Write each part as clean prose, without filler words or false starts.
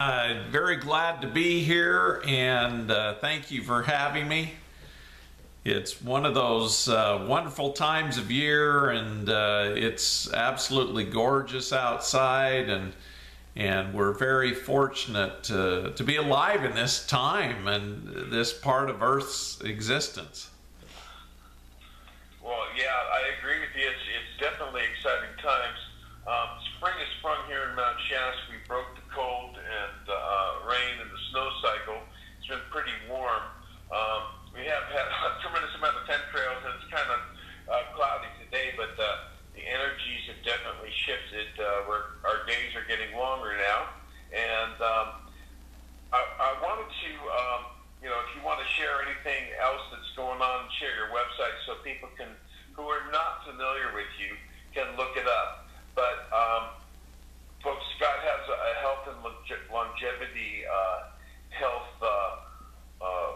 Very glad to be here, and thank you for having me. It's one of those wonderful times of year, and it's absolutely gorgeous outside, and we're very fortunate to be alive in this time and this part of Earth's existence. Well, yeah, I agree with you. It's definitely exciting times. Spring has sprung here in Mount Shasta. We broke the cold and rain and the snow cycle. It's been pretty warm. We have had a tremendous amount of chemtrails, and it's kind of cloudy today, but the energies have definitely shifted. Our days are getting longer now, and I wanted to, if you want to share anything else that's going on, share your website so people who are not familiar with you can look it up. But folks, Scott has a health and longevity health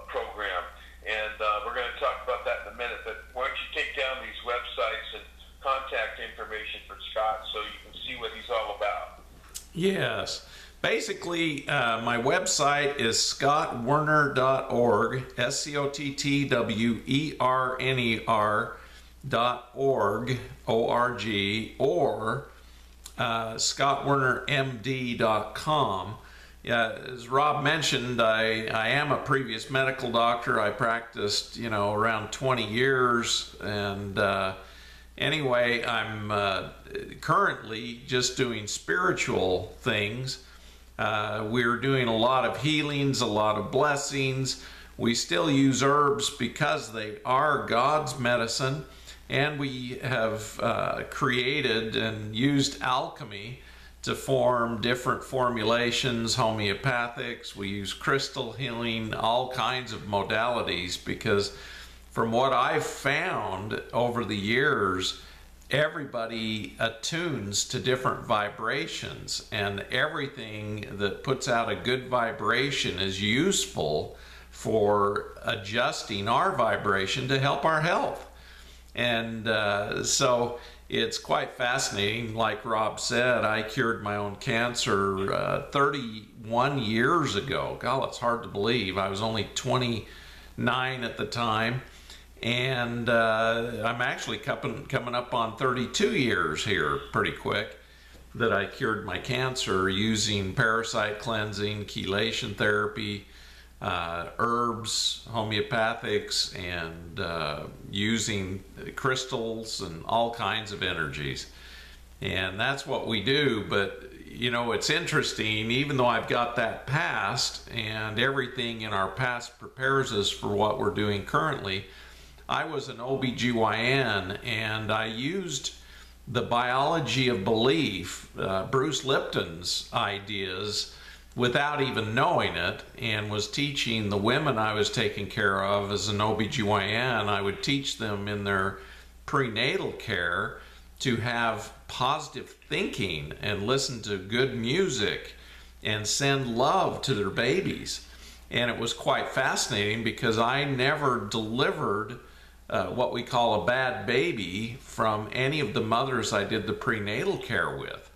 program, and we're going to talk about that in a minute. But why don't you take down these websites and contact information for Scott so you can see what he's all about? Yes. Basically, my website is scottwerner.org, SCOTTWERNER.org, O-R-G, or scottwernermd.com. Yeah, as Rob mentioned, I am a previous medical doctor. I practiced, around 20 years, and anyway, I'm currently just doing spiritual things. We're doing a lot of healings, a lot of blessings. We still use herbs because they are God's medicine, and we have created and used alchemy to form different formulations, homeopathics. We use crystal healing, all kinds of modalities, because from what I've found over the years, everybody attunes to different vibrations, and everything that puts out a good vibration is useful for adjusting our vibration to help our health. And so it's quite fascinating. Like Rob said, I cured my own cancer 31 years ago. God, it's hard to believe. I was only 29 at the time. And I'm actually coming up on 32 years here pretty quick that I cured my cancer using parasite cleansing, chelation therapy, herbs, homeopathics, and using crystals and all kinds of energies. And that's what we do. But it's interesting, even though I've got that past, and everything in our past prepares us for what we're doing currently, I was an OBGYN, and I used the biology of belief, Bruce Lipton's ideas, without even knowing it, and was teaching the women I was taking care of as an OBGYN. I would teach them in their prenatal care to have positive thinking and listen to good music and send love to their babies. And it was quite fascinating because I never delivered what we call a bad baby from any of the mothers I did the prenatal care with.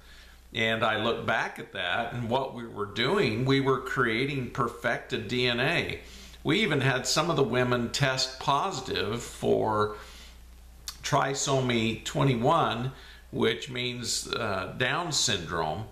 And I look back at that, and what we were doing, we were creating perfected DNA. We even had some of the women test positive for trisomy 21, which means Down syndrome.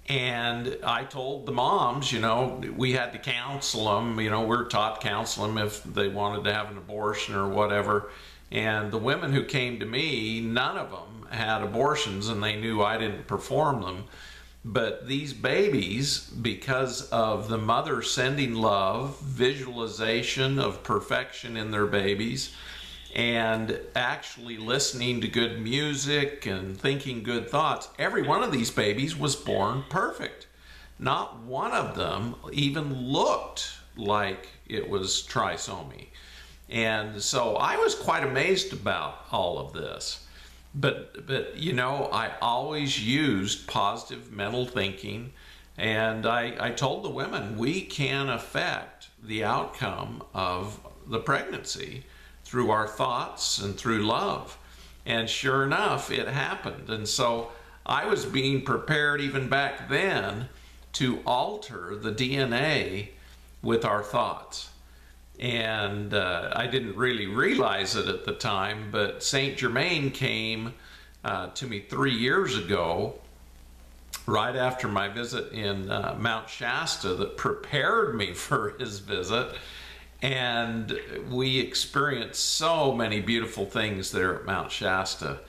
And I told the moms, we had to counsel them. We're taught to counsel them if they wanted to have an abortion or whatever. And the women who came to me, none of them had abortions, and they knew I didn't perform them. But these babies, because of the mother sending love, visualization of perfection in their babies, and actually listening to good music and thinking good thoughts, every one of these babies was born perfect. Not one of them even looked like it was trisomy. And so I was quite amazed about all of this. But I always used positive mental thinking, and I told the women, we can affect the outcome of the pregnancy through our thoughts and through love. And sure enough, it happened. And so I was being prepared even back then to alter the DNA with our thoughts. And I didn't really realize it at the time, but St. Germain came to me 3 years ago, right after my visit in Mount Shasta, that prepared me for his visit. And we experienced so many beautiful things there at Mount Shasta.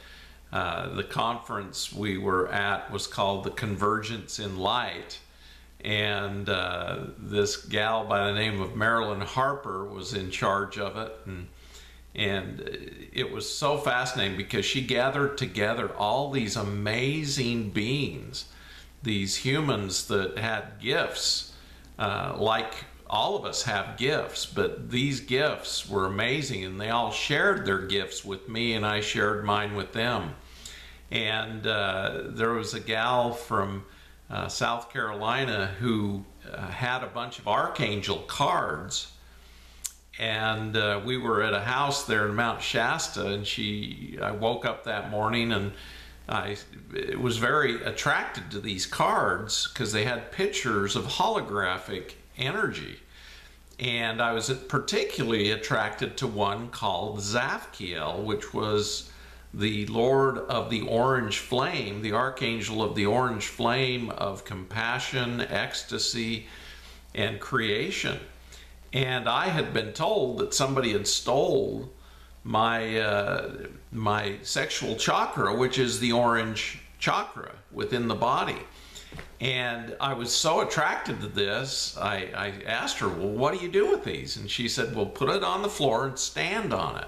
The conference we were at was called the Convergence in Light. And this gal by the name of Marilyn Harper was in charge of it. And it was so fascinating because she gathered together all these amazing beings, these humans that had gifts, like all of us have gifts, but these gifts were amazing, and they all shared their gifts with me, and I shared mine with them. And there was a gal from South Carolina who had a bunch of archangel cards, and we were at a house there in Mount Shasta, and I woke up that morning and I was very attracted to these cards because they had pictures of holographic energy. And I was particularly attracted to one called Zafkiel, which was the Lord of the Orange Flame, the Archangel of the Orange Flame of compassion, ecstasy, and creation. And I had been told that somebody had stole my sexual chakra, which is the orange chakra within the body. And I was so attracted to this, I asked her, well, what do you do with these? And she said, well, put it on the floor and stand on it.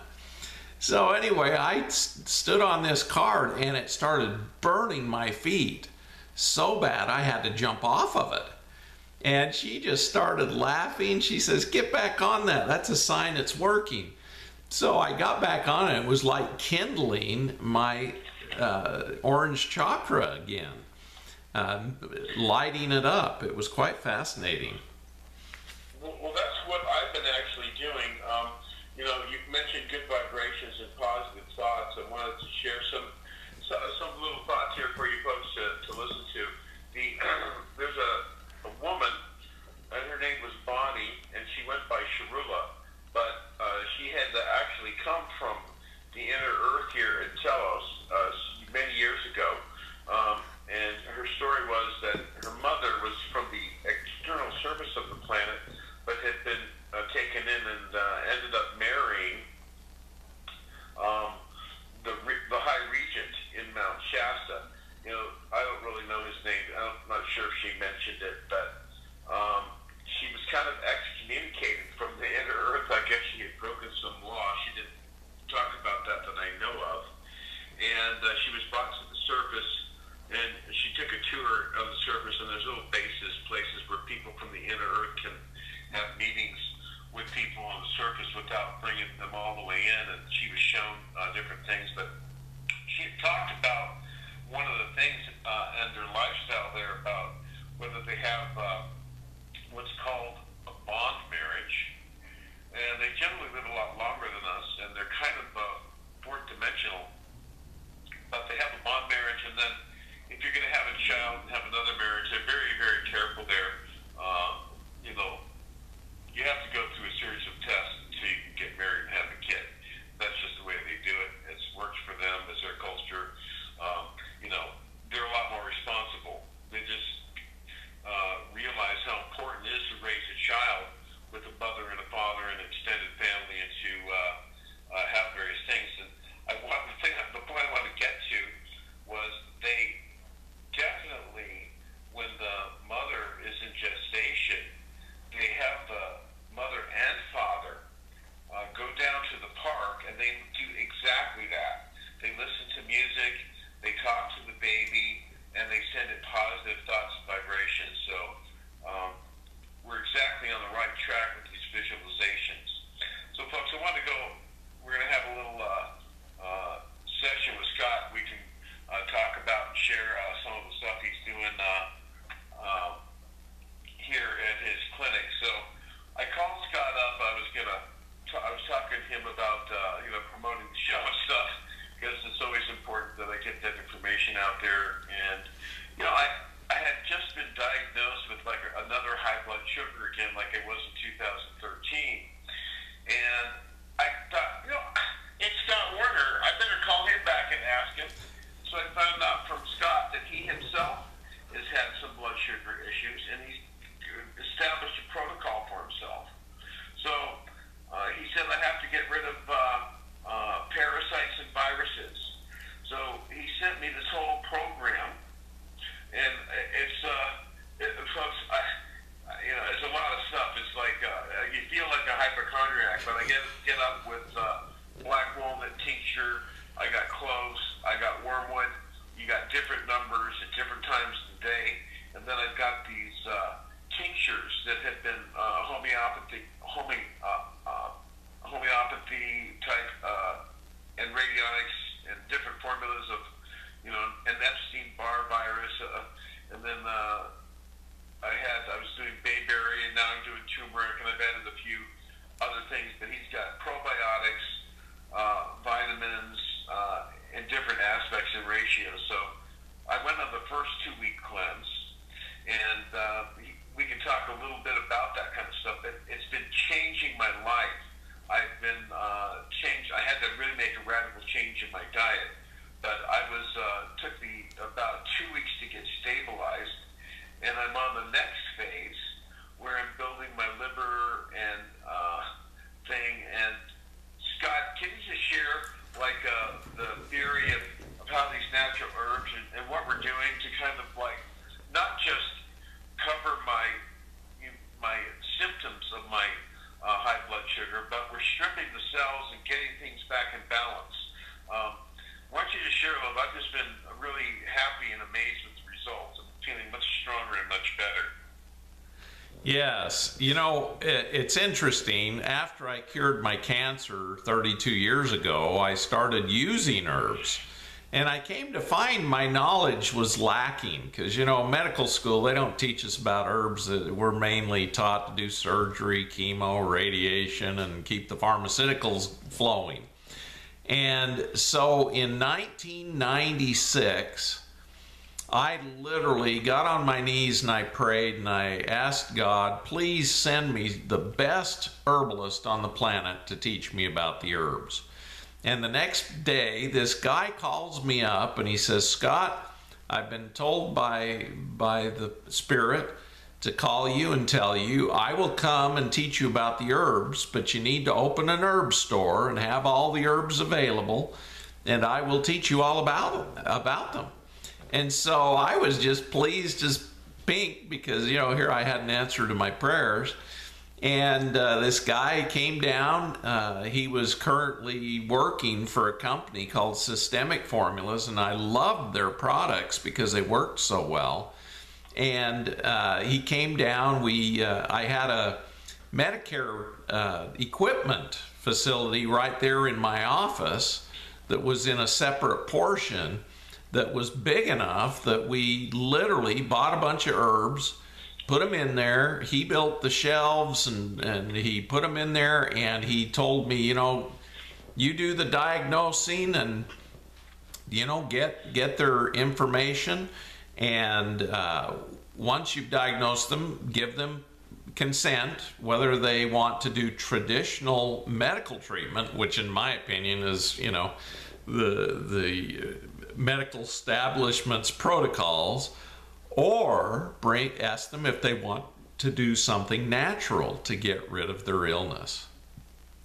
So anyway, I stood on this card and it started burning my feet so bad I had to jump off of it. And she just started laughing. She says, get back on that. That's a sign it's working. So I got back on it. It was like kindling my orange chakra again, lighting it up. It was quite fascinating. Well, that's what I've been actually doing. You know, you mentioned good vibrations and positive thoughts. I wanted to share some little thoughts here for you folks to listen to. There's a woman, and her name was Bonnie, and she went by Sharula, but she had to actually come from the inner earth here in Telos many years ago, and her story was that her mother was from the external surface of the planet, but had been taken in and ended up marrying the High Regent in Mount Shasta. You know, I don't really know his name. I'm not sure if she mentioned it, but she was kind of excommunicated from the inner earth. I guess she had broken some law. She didn't talk about that I know of. And she was brought to the surface, and she took a tour of the surface, and there's little bases, places where people from the inner earth can have meetings with people on the surface without bringing them all the way in, and she was shown different things. But she had talked about one of the things in their lifestyle there about whether they have what's called a bond marriage, and they generally live a lot longer than us, and they're kind of fourth dimensional, but they have a bond marriage, and then if you're going to have a child and have another marriage, they're very, very careful there. You know, you have to go through a series of tests until you can get married and have a kid. That's just the way they do it. It works for them as their culture. You know, they're a lot more responsible. They just realize how important it is to raise a child with a mother and a father and an extended family, and to have various things. And the point I wanted to get to was they definitely, when the mother is in gestation, they have the mother and father go down to the park, and they do exactly that. They listen to music, they talk to the baby, and they send it positive thoughts and vibrations. So we're exactly on the right track with these visualizations. So folks, we're going to have a little session with Scott. We can talk about and share some of the stuff he's doing here at his clinic. So I called Scott up. I was talking to him about promoting the show and stuff, because it's always important that I get that information out there. And I had just been diagnosed with I get up with black walnut tincture. I got cloves. I got wormwood. You got different numbers at different times of the day, and then I've got these tinctures that have been homeopathy type and radionics and different formulas of, you know, an Epstein-Barr virus, and then I was doing bayberry, and now I'm doing turmeric, and I've added a few other things. But he's got probiotics, vitamins, and different aspects and ratios. So I went on the first 2-week cleanse, and we can talk a little bit about that kind of stuff. It's been changing my life. I've been changed. I had to really make a radical change in my diet, but I was took me about 2 weeks to get stabilized, and I'm on the next phase where I'm building my liver and thing. And Scott, can you just share like the theory of how these natural herbs and what we're doing to kind of like not just cover my symptoms of my high blood sugar, but we're stripping the cells and getting things back in balance. Why don't you just share a little? I've just been really happy and amazed with the results. I'm feeling much stronger and much better. Yes, you know, it's interesting. After I cured my cancer 32 years ago, I started using herbs. And I came to find my knowledge was lacking because, you know, medical school, they don't teach us about herbs. We're mainly taught to do surgery, chemo, radiation, and keep the pharmaceuticals flowing. And so in 1996, I literally got on my knees and I prayed and I asked God, please send me the best herbalist on the planet to teach me about the herbs. And the next day, this guy calls me up and he says, Scott, I've been told by the Spirit to call you and tell you I will come and teach you about the herbs, but you need to open an herb store and have all the herbs available, and I will teach you all about them. And so I was just pleased as pink because, you know, here I had an answer to my prayers. And this guy came down. He was currently working for a company called Systemic Formulas, and I loved their products because they worked so well. And he came down. I had a Medicare equipment facility right there in my office that was in a separate portion that was big enough that we literally bought a bunch of herbs, put them in there. He built the shelves and he put them in there, and he told me, you know, you do the diagnosing and, you know, get their information, and once you've diagnosed them, give them consent whether they want to do traditional medical treatment, which in my opinion is, you know, the medical establishment's protocols, or ask them if they want to do something natural to get rid of their illness.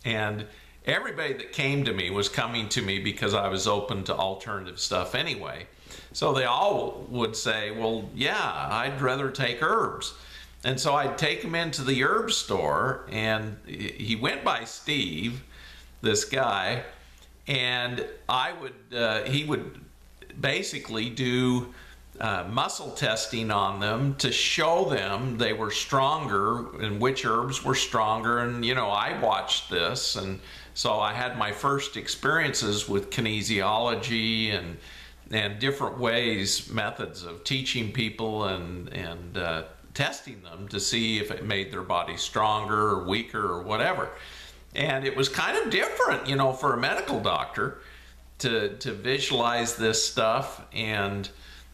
And everybody that came to me was coming to me because I was open to alternative stuff anyway. So they all would say, well, yeah, I'd rather take herbs. And so I'd take him into the herb store, and he went by Steve, this guy, and he would basically do muscle testing on them to show them they were stronger and which herbs were stronger. And, you know, I watched this, and so I had my first experiences with kinesiology and different methods of teaching people and testing them to see if it made their body stronger or weaker or whatever. And it was kind of different, you know, for a medical doctor to visualize this stuff. And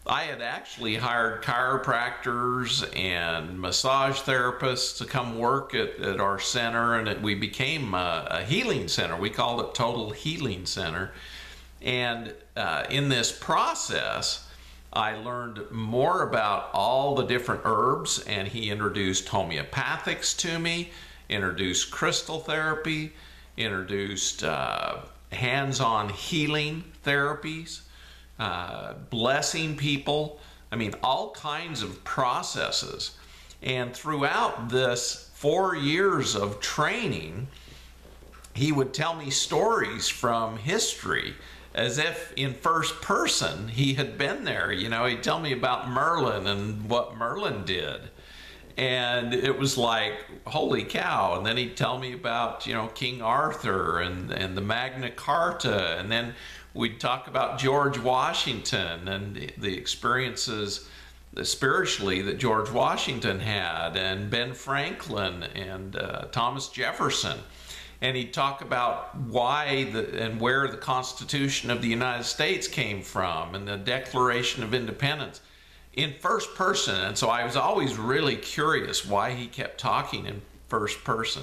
I had actually hired chiropractors and massage therapists to come work at our center, and we became a healing center. We called it Total Healing Center. And in this process, I learned more about all the different herbs, and he introduced homeopathics to me, introduced crystal therapy, introduced hands-on healing therapies, blessing people. I mean, all kinds of processes. And throughout this 4 years of training, he would tell me stories from history as if in first person he had been there. You know, he'd tell me about Merlin and what Merlin did. And it was like, holy cow. And then he'd tell me about, you know, King Arthur and the Magna Carta. And then we'd talk about George Washington and the experiences spiritually that George Washington had, and Ben Franklin and Thomas Jefferson. And he'd talk about why and where the Constitution of the United States came from and the Declaration of Independence in first person. And so I was always really curious why he kept talking in first person.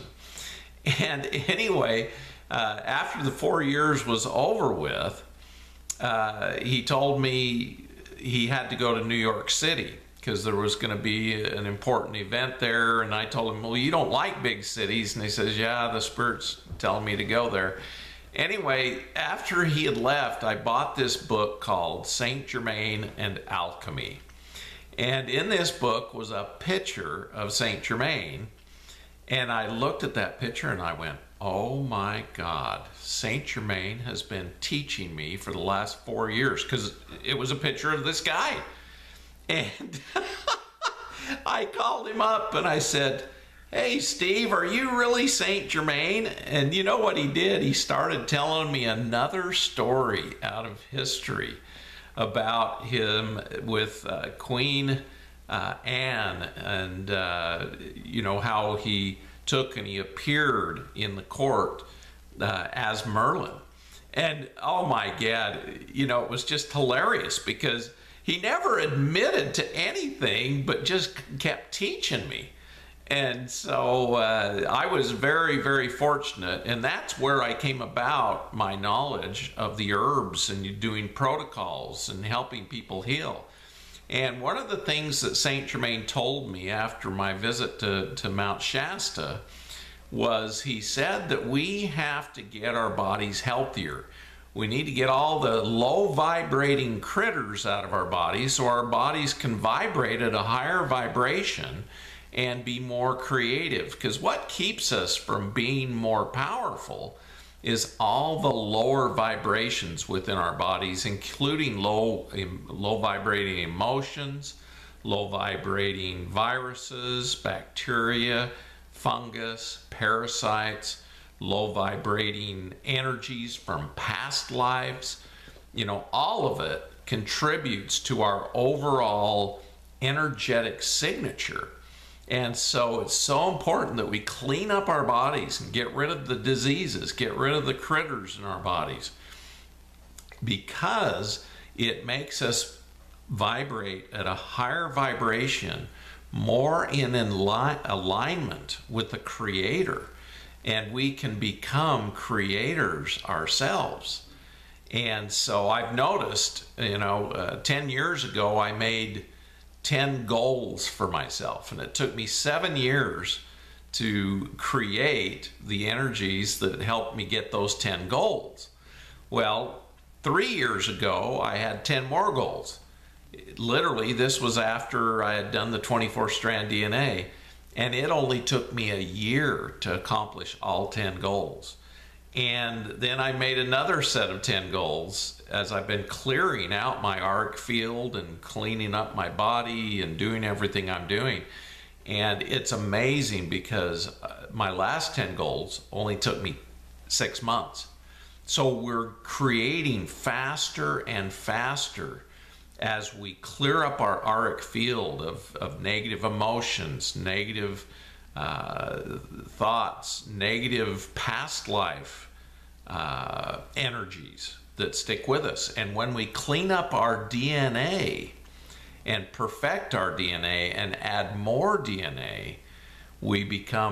And anyway, after the 4 years was over with, he told me he had to go to New York City because there was going to be an important event there. And I told him, well, you don't like big cities. And he says, yeah, the Spirit's telling me to go there. Anyway, after he had left, I bought this book called St Germaine and Alchemy. And in this book was a picture of St Germain. And I looked at that picture and I went, oh my God, St Germain has been teaching me for the last 4 years, because it was a picture of this guy. And I called him up and I said, hey, Steve, are you really St Germain? And you know what he did? He started telling me another story out of history about him with Queen Anne, and you know, how he took and he appeared in the court as Merlin. And oh my God, you know, it was just hilarious because he never admitted to anything but just kept teaching me. And so I was very, very fortunate, and that's where I came about my knowledge of the herbs and doing protocols and helping people heal. And one of the things that St. Germain told me after my visit to Mount Shasta was, he said that we have to get our bodies healthier. We need to get all the low vibrating critters out of our bodies so our bodies can vibrate at a higher vibration and be more creative. Because what keeps us from being more powerful is all the lower vibrations within our bodies, including low vibrating emotions, low vibrating viruses, bacteria, fungus, parasites, low vibrating energies from past lives. You know, all of it contributes to our overall energetic signature. And so it's so important that we clean up our bodies and get rid of the diseases, get rid of the critters in our bodies, because it makes us vibrate at a higher vibration, more in alignment with the Creator, and we can become creators ourselves. And so I've noticed, you know, 10 years ago I made 10 goals for myself, and it took me 7 years to create the energies that helped me get those 10 goals. Well, 3 years ago I had 10 more goals. Literally, this was after I had done the 24-strand DNA, and it only took me a year to accomplish all 10 goals. And then I made another set of 10 goals as I've been clearing out my auric field and cleaning up my body and doing everything I'm doing. And it's amazing because my last 10 goals only took me 6 months. So we're creating faster and faster as we clear up our auric field of negative emotions, negative thoughts, negative past life energies that stick with us. And when we clean up our DNA and perfect our DNA and add more DNA, we become